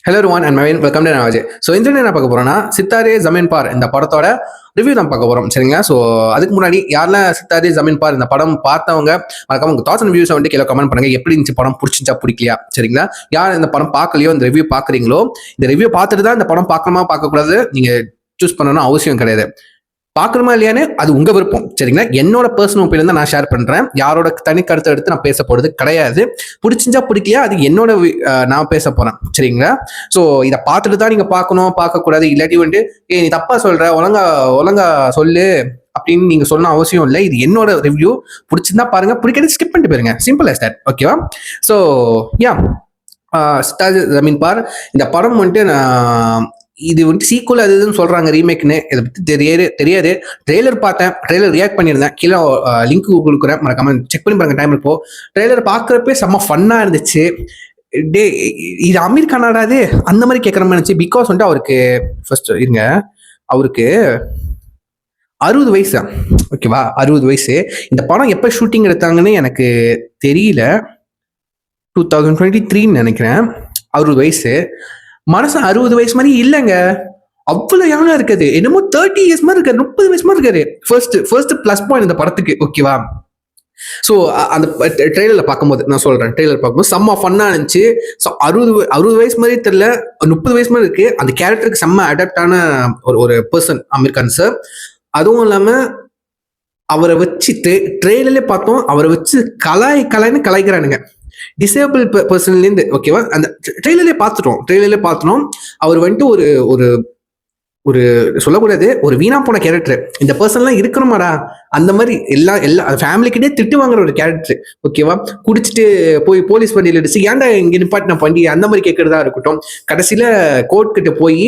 Hello everyone and Naveen, welcome to Navaje. So இந்த என்ன பார்க்க போறோம்னா சித்தாரே ஜமீன் பார் இந்த படத்தோட ரிவ்யூ தான் பார்க்க போறோம். சரிங்களா? ஸோ அதுக்கு முன்னாடி யாரெல்லாம் சித்தாரே ஜமீன் பார் இந்த படம் பார்த்தவங்க மறக்காம உங்க தாட்ஸ் அண்ட் வியூஸ் வந்து கீழே கமெண்ட் பண்ணுங்க. எப்படி இருந்துச்சு படம், பிடிச்சிச்சா பிடிக்கலையா? சரிங்களா? யார் இந்த படம் பார்க்கலையோ இந்த ரிவ்யூ பார்க்குறீங்களோ இந்த ரிவ்யூ பார்த்துட்டு தான் இந்த படம் பார்க்கணுமா பார்க்கக்கூடாது நீங்க சூஸ் பண்ணணும்னு அவசியம் கிடையாது. பார்க்கணுமா இல்லையானு அது உங்க விருப்பம். சரிங்களா? என்னோட பர்சனல் ஒப்பீனியன் தான் நான் ஷேர் பண்றேன். யாரோட தனி கருத்தை எடுத்து நான் பேச போறது கிடையாது. பிடிச்சிஞ்சா பிடிக்கலையா அது என்னோட நான் பேச போறேன். சரிங்களா? ஸோ இதை பார்த்துட்டு தான் நீங்க பார்க்கணும் பார்க்கக்கூடாது. இல்லாட்டி வந்துட்டு நீ தப்பா சொல்ற, ஒழுங்கா சொல்லு அப்படின்னு நீங்க சொன்ன அவசியம் இல்லை. இது என்னோட ரிவ்யூ. பிடிச்சிருந்தா பாருங்க, பிடிக்கிறது ஸ்கிப் பண்ணிட்டு போயிருங்க. Simple as that. ஓகேவா? ஸோ யா சித்தாரே ஜமீன் பார் இந்த படம் வந்துட்டு இது வந்துட்டு சீக்குவல் அது இதுன்னு சொல்றாங்க, ரீமேக்னு. இதை பத்தி தெரியாது. ட்ரெய்லர் பார்த்தேன், ட்ரெய்லர் ரியாக்ட் பண்ணியிருந்தேன். கீழே லிங்க் கொடுக்குறேன், மறக்காம செக் பண்ணி பாருங்க டைம் இப்போ. ட்ரெய்லர் பார்க்குறப்பே செம்ம ஃபன்னா இருந்துச்சு. டே இது அமீர் கானாடா அது அந்த மாதிரி கேட்குற மாதிரி இருந்துச்சு. பிகாஸ் வந்துட்டு அவருக்கு ஃபர்ஸ்ட் இருங்க, அவருக்கு 60 வயசு. ஓகேவா? 60 வயசு. இந்த படம் எப்போ ஷூட்டிங் எடுத்தாங்கன்னு எனக்கு தெரியல. 2023 நினைக்கிறேன். 60 வயசு. மனசு 60 வயசு மாதிரி இல்லைங்க, அவ்வளவு யங்கா இருக்குது. என்னமோ 30 இயர்ஸ் மாதிரி இருக்காரு, 30 வயசு மாதிரி இருக்காரு. ஃபர்ஸ்ட் பிளஸ் பாயிண்ட் இந்த படத்துக்கு. ஓகேவா? ஸோ அந்த ட்ரெய்லர்ல பார்க்கும்போது நான் சொல்றேன், ட்ரெய்லர் பார்க்கும்போது செம்ம ஃபன்னா இருந்துச்சு. ஸோ 60 வயசு மாதிரி தெரியல, 30 வயசு மாதிரி இருக்கு. அந்த கேரக்டருக்கு செம்ம அடாப்டான ஒரு பர்சன் அமீர் கான் சார். அதுவும் இல்லாம அவரை வச்சு ட்ரெய்லர்ல பார்த்தோம், அவரை வச்சு கலாய்னு கலாய்க்கிறானுங்க டிசேபிள் பர்சன்லேருந்து. ஓகேவா? அந்த ட்ரெய்லர்லேயே பார்த்துட்டோம். அவர் வந்துட்டு ஒரு ஒரு சொல்லக்கூடாது, ஒரு வீணா போன கேரக்டர். இந்த பர்சன்லாம் இருக்கணுமாடா அந்த மாதிரி எல்லா ஃபேமிலிக்கிட்டே திட்டு வாங்குற ஒரு கேரக்டர். ஓகேவா? குடிச்சிட்டு போய் போலீஸ் வண்டியில் அடிச்சு ஏன்டா இங்கே நிப்பாட்டின வண்டி அந்த மாதிரி கேட்கறதா இருக்கட்டும். கடைசியில கோர்ட்கிட்ட போய்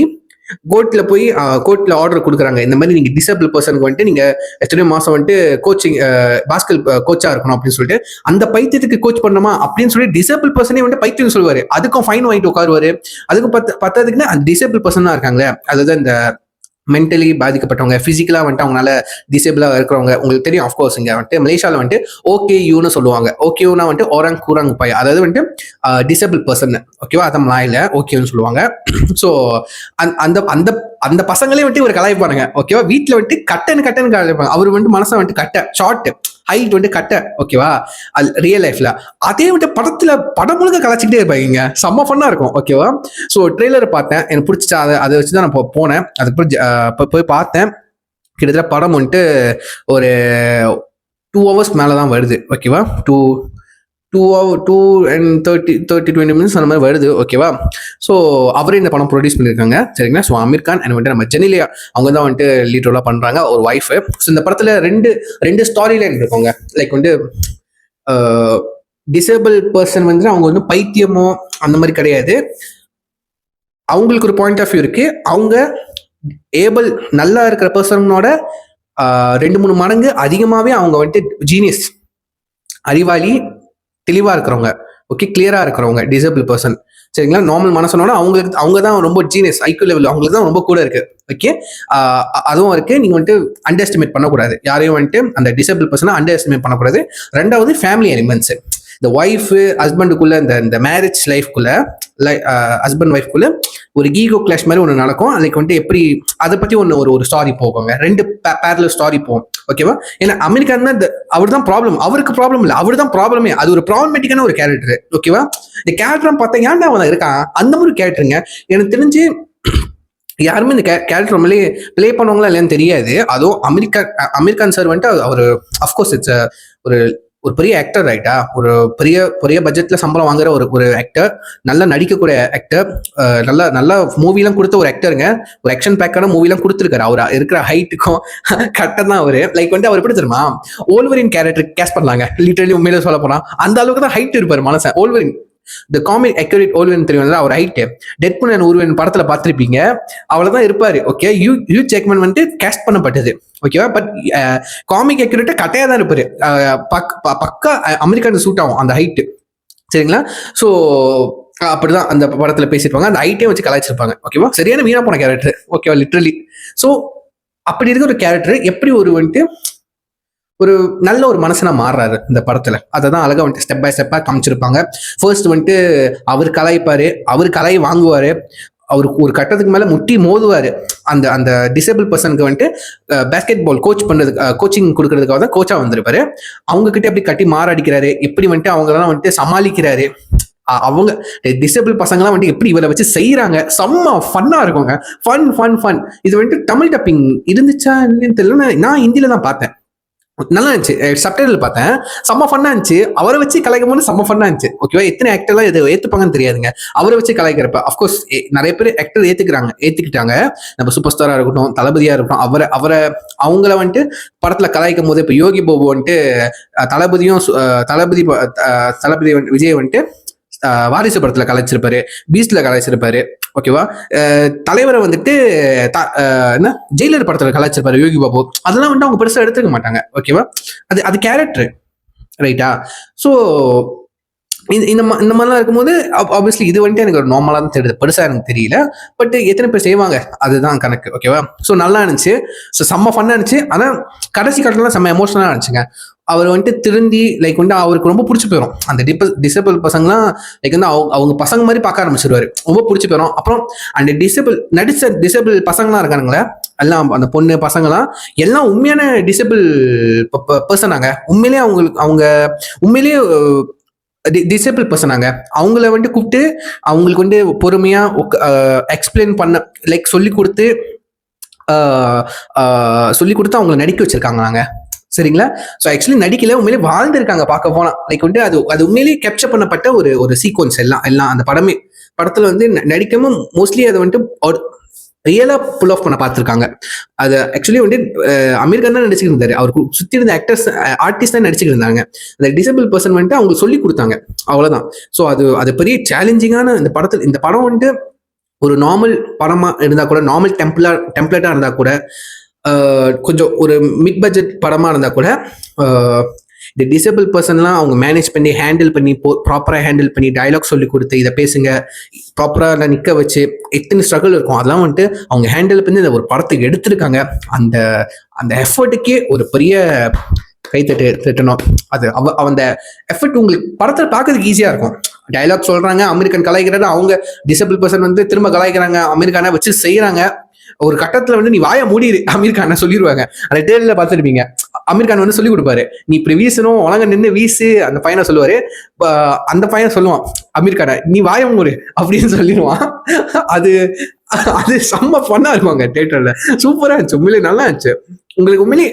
கோர்ட்ல ஆர்டர் கொடுக்குறாங்க, இந்த மாதிரி நீங்க டிசேபிள் பர்சனுக்கு வந்துட்டு நீங்க எத்தனை மாசம் வந்துட்டு கோச்சிங் பாஸ்கெட் கோச்சா இருக்கணும் அப்படின்னு சொல்லிட்டு அந்த பைத்தியத்துக்கு கோச் பண்ணணுமா அப்படின்னு சொல்லி டிசேபிள் பர்சனே வந்துட்டு பைத்தியம் சொல்லுவாரு. அதுக்கும் ஃபைன் வாங்கிட்டு உட்காருவாரு. அதுக்கும் பத்தாதுக்குன்னா அந்த டிசேபிள் பர்சன் தான் இருக்காங்களே, அதாவது இந்த மென்டலி பாதிக்கப்பட்டவங்க, பிசிக்கலா வந்துட்டு அவங்களால டிசேபிளா இருக்கிறவங்க. உங்களுக்கு தெரியும் ஆஃப்கோர்ஸ் இங்க வந்துட்டு மலேசியாவில் வந்துட்டு ஓகேயூன்னு சொல்லுவாங்க. ஓகேயூனா வந்துட்டு ஓரங் கூரங் பாய், அதாவது வந்துட்டு டிசேபிள் பர்சன். ஓகேவா? அதை மலாயில ஓகேன்னு சொல்லுவாங்க. ஸோ அந்த அந்த அந்த பசங்களே வந்துட்டு ஒரு கலாய்ப்பானுங்க. ஓகேவா? வீட்டில் வந்துட்டு கட்டன்னு கலாய்ப்பாங்க. அவர் வந்துட்டு மனசை வந்துட்டு கட்ட ஷார்ட் ஹைட் வந்துட்டு கட்ட. ஓகேவா? அது ரியல் லைஃப்ல அதே வந்துட்டு படம் முழுக்க கலாச்சிக்கிட்டே இருப்பாங்க. செம்ம ஃபன்னா இருக்கும். ஓகேவா? ஸோ ட்ரெய்லர் பார்த்தேன், எனக்கு பிடிச்சா அதை வச்சுதான் நான் போனேன். அதுக்கு போய் பார்த்தேன். கிட்டத்தட்ட படம் வந்துட்டு ஒரு 2 hours மேலதான் வருது. ஓகேவா? 20 minutes அந்த மாதிரி வருது. ஓகேவா? ஸோ அவரே இந்த படம் ப்ரொடியூஸ் பண்ணியிருக்காங்க. சரிங்களா? ஸோ அமீர் கான் அண்ட் வந்துட்டு நம்ம ஜெனிலியா அவங்க தான் வந்துட்டு லீட் ரோலாக பண்றாங்க, ஒரு ஒய்ஃப். ஸோ இந்த படத்துல ரெண்டு ஸ்டாரி லைன் இருக்குங்க. லைக் வந்துட்டு டிசேபிள் பர்சன் வந்துட்டு அவங்க வந்து பைத்தியமோ அந்த மாதிரி கிடையாது. அவங்களுக்கு ஒரு பாயிண்ட் ஆஃப் வியூ இருக்கு. அவங்க ஏபிள் நல்லா இருக்கிற பர்சனோட 2-3 மடங்கு அதிகமாகவே அவங்க வந்துட்டு ஜீனியஸ், அறிவாளி, தெளிவா இருக்கிறவங்க. ஓகே? கிளியரா இருக்கிறவங்க டிசேபிள் பர்சன். சரிங்களா? நார்மல் மனசனோட அவங்க தான் ரொம்ப ஜீனியஸ், ஐக்யூ லெவல் அவங்களுக்கு தான் ரொம்ப கூட இருக்கு. ஓகே? அதுவும் இருக்கு. நீங்க வந்துட்டு அண்டர் எஸ்டிமேட் பண்ணக்கூடாது யாரையும் வந்துட்டு, அந்த டிசேபிள் பர்சனை அண்டர் எஸ்டிமேட் பண்ணக்கூடாது. ரெண்டாவது ஃபேமிலி எலிமெண்ட்ஸ், இந்த ஒய்ஃப் ஹஸ்பண்டுக்குள்ள இந்த மேரேஜ் லைஃப்குள்ள ஹஸ்பண்ட் ஒய்ஃப்குள்ள ஒரு ஈகோ கிளாஷ் மாதிரி ஒன்று நடக்கும். அதுக்கு வந்துட்டு எப்படி அதை பத்தி ஒரு ஸ்டாரி போகுங்க. 2 பேரலல் ஸ்டாரி போகும். ஓகேவா? ஏன்னா அமெரிக்கன் தான் அவர் தான் ப்ராப்ளம், அவருக்கு ப்ராப்ளம் இல்லை, அவர் தான் ப்ராப்ளமே. அது ஒரு ப்ராப்ளமேட்டிக்கான ஒரு கேரக்டர். ஓகேவா? இந்த கேரக்டர் பார்த்தா ஏன்டா அவன் இருக்கான் அந்த மாதிரி கேரக்டருங்க. எனக்கு தெரிஞ்சு யாருமே இந்த கேரக்டர் ரொம்பவே பிளே பண்ணுவாங்களா இல்லையான்னு தெரியாது. அதுவும் அமீர் கான் சார் வந்துட்டு அவர் அஃப்கோர்ஸ் இட்ஸ் ஒரு பெரிய ஆக்டர், ரைட்டா? ஒரு பெரிய பட்ஜெட்ல சம்பளம் வாங்குற ஒரு ஆக்டர், நல்லா நடிக்கக்கூடிய ஆக்டர், நல்ல மூவிலாம் கொடுத்த ஒரு ஆக்டருங்க. ஒரு ஆக்ஷன் பேக்கான மூவிலாம் கொடுத்துருக்காரு. அவர் இருக்கிற ஹைட்டுக்கும் கரெக்டாக தான் அவரு. லைக் வந்துட்டு அவர் எப்படி தெரியுமா, ஓல்வரின் கேரக்டர் கேஸ்ட் பண்ணலாங்க. லிட்டரலி உண்மையில சொல்ல போனா அந்த அளவுக்கு தான் ஹைட் இருப்பாரு மனசன். ஓல்வரின் இந்த காமிக் அக்யூரேட் ஓல்வரின் தெரியும், அவர் ஹைட்டு டெட்பூல் அண்ட் ஊர்வன் படத்துல பார்த்துருப்பீங்க, அவ்வளவுதான் இருப்பாரு. ஓகே? ஹியூ ஜாக்மன் வந்துட்டு கேஸ்ட் பண்ணப்பட்டது. ஓகேவா? பட் காமிக் அக்யூரேட்டா கட்டையா தான் இருப்பாரு. பக்கா அமெரிக்கன் சூட் ஆகும் அந்த ஹைட்டு. சரிங்களா? ஸோ அப்படிதான் அந்த படத்துல பேசியிருப்பாங்க. அந்த ஹைட்டையும் வச்சு கலாய்ச்சிருப்பாங்க. ஓகேவா? சரியான வீணா போன கேரக்டர். ஓகேவா? லிட்ரலி. ஸோ அப்படி இருக்க ஒரு கேரக்டர் எப்படி வந்துட்டு ஒரு நல்ல ஒரு மனுஷனா மாறுறாரு இந்த படத்துல. அதை தான் அழகா வந்துட்டு ஸ்டெப் பை ஸ்டெப்பா காமிச்சிருப்பாங்க. ஃபர்ஸ்ட் வந்துட்டு அவர் கலாய்ப்பாரு, அவர் கலாய் வாங்குவாரு, அவருக்கு ஒரு கட்டத்துக்கு மேல முட்டி மோதுவாரு. அந்த அந்த டிசேபிள் பர்சனுக்கு வந்துட்டு பேஸ்கெட் பால் கோச் பண்றதுக்கு கோச்சிங் கொடுக்கறதுக்காக தான் கோச்சா வந்திருப்பாரு. அவங்க கிட்ட எப்படி கட்டி மாறடிக்கிறாரு, எப்படி வந்துட்டு அவங்கெல்லாம் வந்துட்டு சமாளிக்கிறாரு, அவங்க டிசேபிள் பசங்கலாம் வந்துட்டு எப்படி இவரை வச்சு செய்யறாங்க, செம்ம ஃபன்னா இருக்குங்க. Fun fun fun. இது வந்துட்டு தமிழ் டப்பிங் இருந்துச்சா இல்லைன்னு தெரியல, நான் ஹிந்தியில தான் பார்த்தேன். நல்லா இருந்துச்சு, சப்டைட்டில் பார்த்தேன், செம்ம ஃபன்னா இருந்துச்சு. அவரை வச்சு கலாய்க்கும் போது செம்ம ஃபன்னா இருந்துச்சு. ஓகேவா, எத்தனை ஆக்டர்லாம் இதை ஏத்துப்பாங்கன்னு தெரியாதுங்க. அவரை வச்சு கலாய்க்கிறப்ப அஃப்கோர்ஸ் நிறைய பேர் ஆக்டர் ஏத்துக்கிட்டாங்க. நம்ம சூப்பர் ஸ்டாரா இருக்கட்டும், தளபதியா இருக்கட்டும், அவரை அவங்கள வந்துட்டு படத்துல கலாய்க்கும் போது இப்போ யோகி பாபு வந்துட்டு தளபதி விஜய் வந்துட்டு வாரிசு படத்துல கலாய்ச்சிருப்பாரு, பீஸ்ட்ல கலாய்ச்சிருப்பாரு. ஓகேவா, தலைவரை வந்துட்டு என்ன ஜெயிலர் படத்துல கலாய்ச்சிருப்பாரு யோகி பாபு. அதெல்லாம் வந்துட்டு அவங்க பெருசா எடுத்துக்க மாட்டாங்க. ஓகேவா, அது கேரக்டர், ரைட்டா? ஸோ இந்த மாதிரிலாம் இருக்கும்போது ஆப்வியஸ்லி இது வந்துட்டு எனக்கு ஒரு நார்மலாக தான் தெரியுது, பெருசாக எனக்கு தெரியல. பட் எத்தனை பேர் செய்வாங்க அதுதான் கணக்கு. ஓகேவா, ஸோ நல்லா இருந்துச்சு, ஸோ செம்ம ஃபன்னாக இருந்துச்சு. ஆனால் கடைசி கட்டம்லாம் செம்ம எமோஷனலாக இருந்துச்சுங்க. அவர் வந்துட்டு திருந்தி லைக் வந்து அவருக்கு ரொம்ப பிடிச்சி போயிடும். அந்த டிசேபிள் பசங்களாம் லைக் வந்து அவங்க பசங்க மாதிரி பார்க்க ஆரம்பிச்சிருவாரு, ரொம்ப பிடிச்சி போயிடும். அப்புறம் அந்த டிசேபிள் பசங்களாம் இருக்கானுங்களே எல்லாம், அந்த பொண்ணு பசங்களாம் எல்லாம் உண்மையான டிசேபிள் பர்சனாங்க. அவங்க உண்மையிலேயே டிசேபிள் பர்சனாங்க. அவங்கள வந்துட்டு கூப்பிட்டு அவங்களுக்கு வந்து பொறுமையா எக்ஸ்பிளைன் பண்ண லைக் சொல்லி கொடுத்து அவங்கள நடிக்க வச்சிருக்காங்க நாங்க, சரிங்களா? ஸோ ஆக்சுவலி நடிக்கல, உண்மையிலேயே வாழ்ந்துருக்காங்க பார்க்க போனா. லைக் வந்து அது உண்மையிலேயே கேப்சர் பண்ணப்பட்ட ஒரு சீக்வன்ஸ். எல்லாம் அந்த படத்துல வந்து நடிக்காம மோஸ்ட்லி அதை வந்துட்டு ரியலா புல் ஆஃப் பண்ண பார்த்துருக்காங்க. அது ஆக்சுவலி வந்து அமீர் கான் தான் நடிச்சுட்டு இருந்தாரு, அவருக்கு சுற்றி இருந்த ஆர்டிஸ்ட் தான் நடிச்சுட்டு இருந்தாங்க. அந்த டிசேபிள் பர்சன் வந்துட்டு அவங்களுக்கு சொல்லி கொடுத்தாங்க, அவ்வளவுதான். ஸோ அது பெரிய சேலஞ்சிங்கான இந்த படம் வந்துட்டு ஒரு நார்மல் படமா இருந்தா கூட, நார்மல் டெம்ப்ளேட்டா இருந்தா கூட, கொஞ்சம் ஒரு மிட் பட்ஜெட் படமா இருந்தா கூட, இந்த டிசேபிள் பர்சன்லாம் அவங்க மேனேஜ் பண்ணி ஹேண்டில் பண்ணி ப்ராப்பராக ஹேண்டில் பண்ணி டயலாக் சொல்லி கொடுத்து இதை பேசுங்க ப்ராப்பராக நிற்க வச்சு எத்தனை ஸ்ட்ரகிள் இருக்கும் அதெல்லாம் வந்துட்டு அவங்க ஹேண்டில் பண்ணி இந்த ஒரு படத்துக்கு எடுத்திருக்காங்க. அந்த அந்த எஃபர்ட்டுக்கே ஒரு பெரிய கைத்தட்டணும். அது அந்த எஃபர்ட் உங்களுக்கு படத்தில் பார்க்கறதுக்கு ஈஸியாக இருக்கும். டயலாக் சொல்றாங்க, அமெரிக்கன் கலாய்க்கிறாங்க, அவங்க டிசேபிள் பர்சன் வந்து திரும்ப கலாய்க்கிறாங்க, அமெரிக்கான வச்சு செய்யறாங்க. ஒரு கட்டத்துல வந்து நீ வாய மூடிடு அமீர் கான சொல்லிடுவாங்க. அந்த டேர்ல பார்த்துருப்பீங்க, அமீர் கான் வந்து சொல்லி கொடுப்பாரு, நீ இப்படி வீசணும், உலக நின்று வீசு. அந்த பையனை சொல்லுவாரு, அந்த பையன் சொல்லுவான் அமீர் கான, நீ வாய மூடு அப்படின்னு சொல்லிடுவான். அது செம்ம ஃபன்னா இருக்குவாங்க தியேட்டர்ல, சூப்பரா இருந்துச்சு, உண்மையிலே நல்லா இருந்துச்சு. உங்களுக்கு உண்மையிலே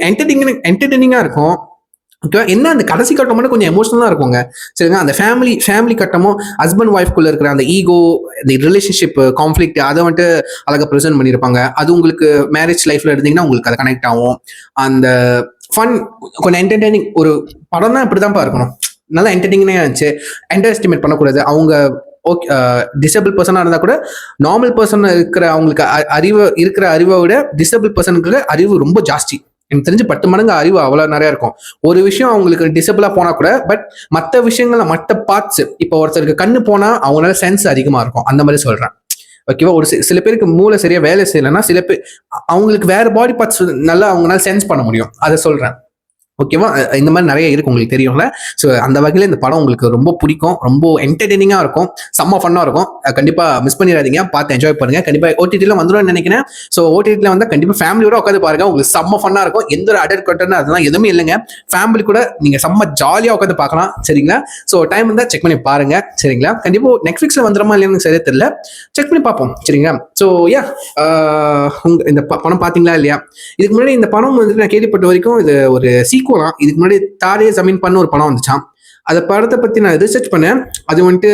என்டர்டெய்னிங்கா இருக்கும். ஓகே, என்ன அந்த கடைசி கட்டம் மட்டும் கொஞ்சம் எமோஷனலாக இருக்குங்க, சரிங்க. அந்த ஃபேமிலி கட்டமும் ஹஸ்பண்ட் ஒய்ஃப்குள்ள இருக்கிற அந்த ஈகோ, இந்த ரிலேஷன்ஷிப் கான்ஃப்ளிக்ட், அதை வந்துட்டு அழகாக ப்ரெசென்ட் பண்ணியிருப்பாங்க. அது உங்களுக்கு மேரேஜ் லைஃப்ல இருந்தீங்கன்னா உங்களுக்கு அதை கனெக்ட் ஆகும். அந்த ஃபன் கொஞ்சம் என்டர்டெய்னிங் ஒரு படம் தான் இப்படிதான்ப்பா இருக்கணும், நல்லா என்டர்டெய்னிங்காக இருந்துச்சு. அண்டர் எஸ்டிமேட் பண்ணக்கூடாது. அவங்க ஓகே டிசேபிள் பர்சனாக இருந்தால் கூட நார்மல் பர்சன் அவங்களுக்கு அறிவை விட டிசேபிள் பர்சனுக்கு அறிவு ரொம்ப ஜாஸ்தி. எனக்கு தெரிஞ்சு 10 மடங்கு அறிவு அவ்வளோ நிறையா இருக்கும். ஒரு விஷயம் அவங்களுக்கு டிசேபிளா போனா கூட, பட் மற்ற விஷயங்கள்ல மற்ற பார்ட்ஸ், இப்போ ஒருத்தருக்கு கண்ணு போனா அவங்களால சென்ஸ் அதிகமா இருக்கும், அந்த மாதிரி சொல்றேன். ஓகேவா, ஒரு சில பேருக்கு மூளை சரியா வேலை செய்யலைன்னா சில பேர் அவங்களுக்கு வேற பாடி பார்ட்ஸ் நல்லா அவங்களால சென்ஸ் பண்ண முடியும், அதை சொல்றேன். ஓகேவா, இந்த மாதிரி நிறைய இருக்கு, உங்களுக்கு தெரியும்ல. ஸோ அந்த வகையில் இந்த படம் உங்களுக்கு ரொம்ப பிடிக்கும், ரொம்ப என்டர்டெய்னிங்காக இருக்கும், செம்ம ஃபன்னாக இருக்கும். கண்டிப்பாக மிஸ் பண்ணிடாதீங்க, பார்த்து என்ஜாய் பண்ணுங்க. கண்டிப்பாக ஓடிடியில் வந்துடும் நினைக்கிறேன். ஸோ ஓடிடியில் வந்தால் கண்டிப்பாக ஃபேமிலியோட உட்காந்து பாருங்க, உங்களுக்கு செம்ம ஃபன்னாக இருக்கும். எந்த ஒரு அடல்ட் கண்டென்ட் அதெல்லாம் எதுவுமே இல்லைங்க, ஃபேமிலி கூட நீங்கள் செம்ம ஜாலியாக உட்காந்து பார்க்கலாம், சரிங்களா? ஸோ டைம் இருந்தால் செக் பண்ணி பாருங்க, சரிங்களா? கண்டிப்பாக நெட்ஃப்ளிக்ஸில் வந்துடுமா இல்லைன்னு சரியா தெரியல, செக் பண்ணி பார்ப்போம், சரிங்களா? ஸோ யா, இந்த படம் பார்த்தீங்களா இல்லையா? இதுக்கு முன்னாடி இந்த படம் வந்துட்டு நான் கேள்விப்பட்ட வரைக்கும் இது ஒரு இதுக்கு முன்னாடி தாரே ஜமீன் பண்ண ஒரு படம் வந்துச்சான். அந்த படத்தை பத்தி நான் ரிசர்ச் பண்ணேன். அது வந்துட்டு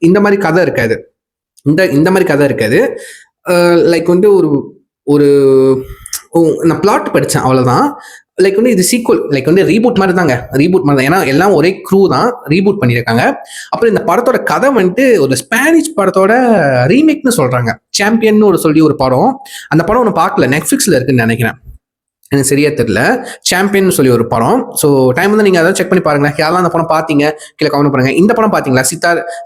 இந்த மாதிரி கதை இருக்காது, இந்த மாதிரி கதை இருக்காது. லைக் வந்து ஒரு நான் பிளாட் படித்தேன், அவ்வளோதான். லைக் வந்து இது சீக்வல், லைக் வந்து ரீபூட் மாதிரி தாங்க, ஏன்னா எல்லாம் ஒரே க்ரூ தான் ரீபூட் பண்ணியிருக்காங்க. அப்புறம் இந்த படத்தோட கதை வந்துட்டு ஒரு ஸ்பானிஷ் படத்தோட ரீமேக்னு சொல்றாங்க. சாம்பியன் ஒரு படம், அந்த படம் ஒன்று பார்க்கல, நெட்ஃப்ளிக்ஸ்ல இருக்குன்னு நினைக்கிறேன், எனக்கு சரியா தெரியல. சாம்பியன் சொல்லி ஒரு படம். ஸோ டைம் வந்து நீங்க அதை செக் பண்ணி பாருங்களேன். யாரெல்லாம் அந்த படம் பார்த்தீங்க கீழே கமெண்ட் பண்ணுங்க. இந்த படம் பார்த்தீங்களா,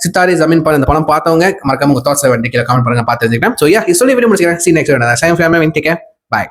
சித்தாரே ஜமீன் படம், இந்த படம் பார்த்தவங்க மறக்காம உங்க தாட்ஸ் கீழே கமெண்ட் பண்ணுங்க, பார்த்து தெரிஞ்சுக்கலாம். ஸோ யா, சொல்லி வீடியோ முடிச்சுக்கிறேன். See you next video. Sign off. Bye.